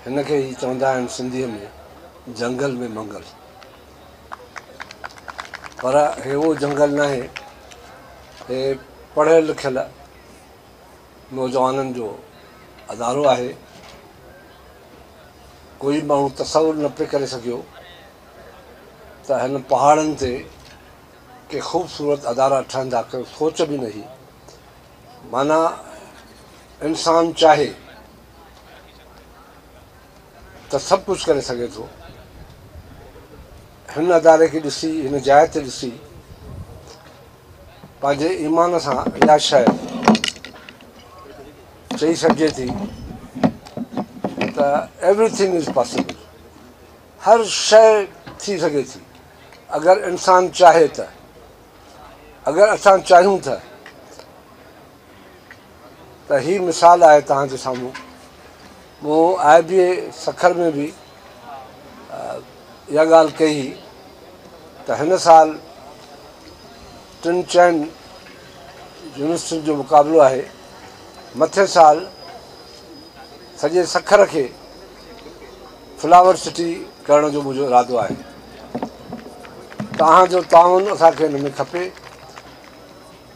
हिनखे ई चवंदा आहिनि सिंधीअ में जंगल में मंगल। पर हे उहो जंगल न आहे, हे पढ़ियल लिखियल नौजवाननि जो अदारो आहे। कोई माण्हू तसवुर न पिए करे सघियो त हिन पहाड़नि ते के ख़ूबसूरत अदारा ठहंदा, के सोच बि न हुई। माना इंसान चाहे त सभु कुझु करे सघे थो। हिन अदारे खे ॾिसी, हिन जाइ ते ॾिसी पंहिंजे ईमान सां इहा शइ चई सघिजे थी त एवरीथिंग इज़ पॉसिबल। हर शइ थी सघे थी अगरि इंसान चाहे त। अगरि असां चाहियूं था त ही मिसाल आहे तव्हांजे साम्हूं। मूं IBA सखर में बि इहा ॻाल्हि कई त हिन साल 3-4 यूनिवर्सिटियुनि जो मुक़ाबिलो आहे। मथे साल सॼे सखर खे फ्लावर सिटी करण जो मुंहिंजो इरादो आहे। तव्हांजो ताउन असांखे हिन में खपे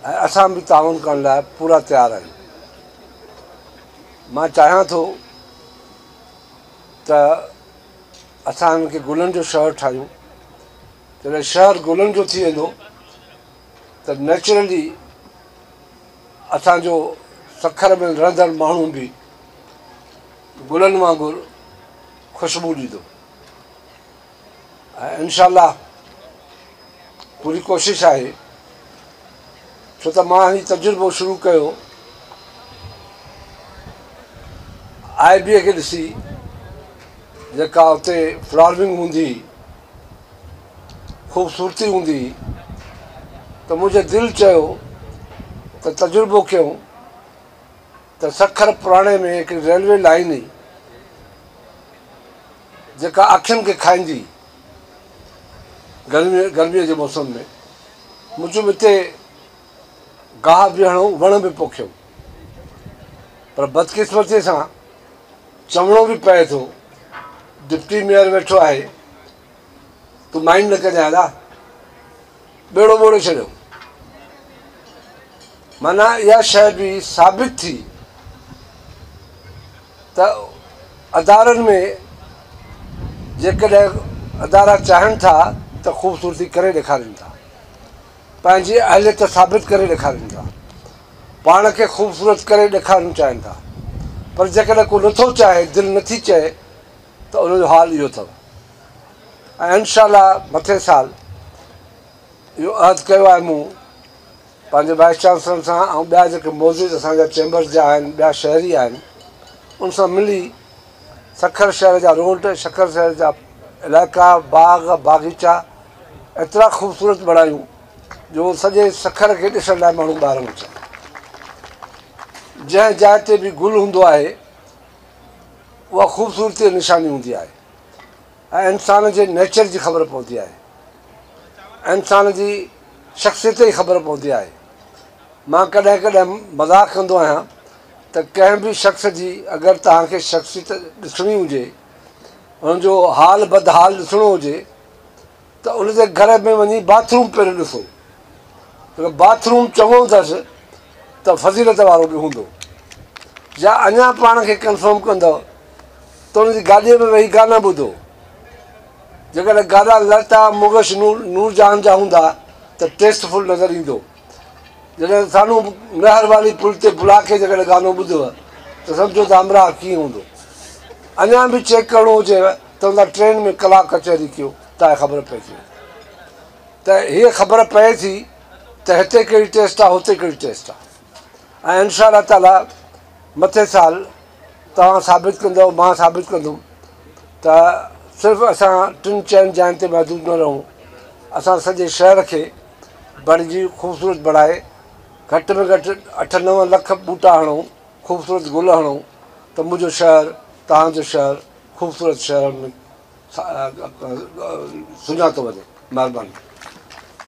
ऐं असां बि ताउन करण लाइ पूरा तयारु आहियूं। मां चाहियां थो त असां हिनखे गुलनि जो शहर ठाहियूं। जॾहिं शहर गुलनि जो थी वेंदो त नेचुरली असांजो सखर में रहंदड़ माण्हू बि गुलनि वांगुरु ख़ुशबू ॾींदो। ऐं इंशाअल्लाह पूरी कोशिशि आहे, छो त मां हीउ तजुर्बो शुरू कयो IBA खे ॾिसी। जेका उते फ्लावरिंग हूंदी, ख़ूबसूरती हूंदी, त मुंहिंजे दिलि चयो त तजुर्बो कयूं त सखर पुराणे में हिकिड़ी रेलवे लाइन हुई जेका अखियुनि खे खाईंदी गर्मीअ जे मौसम में। मुंहिंजो हिते गाह बि हणूं, वण बि पोखियूं, पर बदकिस्मतीअ सां चवणो बि पए थो। डिप्टी मेयर वेठो आहे, तूं माइंड न कजांइ दादा, ॿेड़ो ॿोड़े छॾियो। माना इहा शइ बि साबित थी त अदारनि में जेकॾहिं अदारा चाहिनि था त ख़ूबसूरती करे ॾेखारीनि था, पंहिंजी अहलियत साबित करे ॾेखारीनि था, पाण खे ख़ूबसूरत करे ॾेखारणु चाहिनि था। पर जेकॾहिं को नथो चाहे, दिलि नथी चए, त उनजो हाल इहो अथव। ऐं इंशाअल्लाह मथे साल इहो अहद कयो आहे मूं पंहिंजे वाइस चांसलर सां ऐं ॿिया जेके मौजूदु असांजा चैम्बर्स जा आहिनि, ॿिया शहरी आहिनि, उन सां मिली सखर शहर जा रोड, सखर शहर जा इलाइक़ा, बाग़ बाग़ीचा एतिरा ख़ूबसूरत बणायूं जो सॼे सखर खे ॾिसण लाइ माण्हू ॿाहिरां अचनि। जंहिं जाइ ते बि गुल हूंदो आहे उहा ख़ूबसूरती निशानी हूंदी आहे ऐं इंसान जे नेचर जी ख़बर पवंदी आहे, इंसान जी शख़्सियत जी ख़बर पवंदी आहे। मां कॾहिं कॾहिं मज़ाक़ कंदो आहियां त कंहिं बि शख़्स जी अगरि तव्हांखे शख़्सियत ॾिसणी हुजे, हुनजो हाल बदहाल ॾिसणो हुजे, त उनजे घर में वञी बाथरूम पहिरियों ॾिसो। अगरि बाथरूम चङो अथसि त फज़ीलत वारो बि हूंदो। या अञा पाण खे कंफर्म कंदव त उनजी गाॾीअ में वेही गाना ॿुधो। जेकॾहिं गाना लता मुगश नूरजहान जा हूंदा त टेस्टफुल नज़र ईंदो। जॾहिं साम्हूं नहर वारी पुल ते बुला खे जेकॾहिं गानो ॿुधव त सम्झो त हमराह कीअं हूंदो। अञा बि चेक करिणो हुजेव त हुन ट्रेन में कलाक कचहरी कयो, तव्हांखे ख़बर पए थी। त हीअ ख़बर पए थी त हिते कहिड़ी टेस्ट आहे, हुते कहिड़ी टेस्ट आहे। ऐं इंशाअल्लाह ताला मथे साल तव्हां साबित कंदव, मां साबित कंदुमि त सिर्फ़ु असां 3-4 जाइनि ते महदूद न रहूं। असां सॼे शहर खे बणिजी ख़ूबसूरत बणाए घटि में घटि 8-9 लख ॿूटा हणूं, ख़ूबसूरत गुल हणूं, त मुंहिंजो शहर, तव्हांजो शहर ख़ूबसूरत शहर में सुञातो वञे। महिरबानी।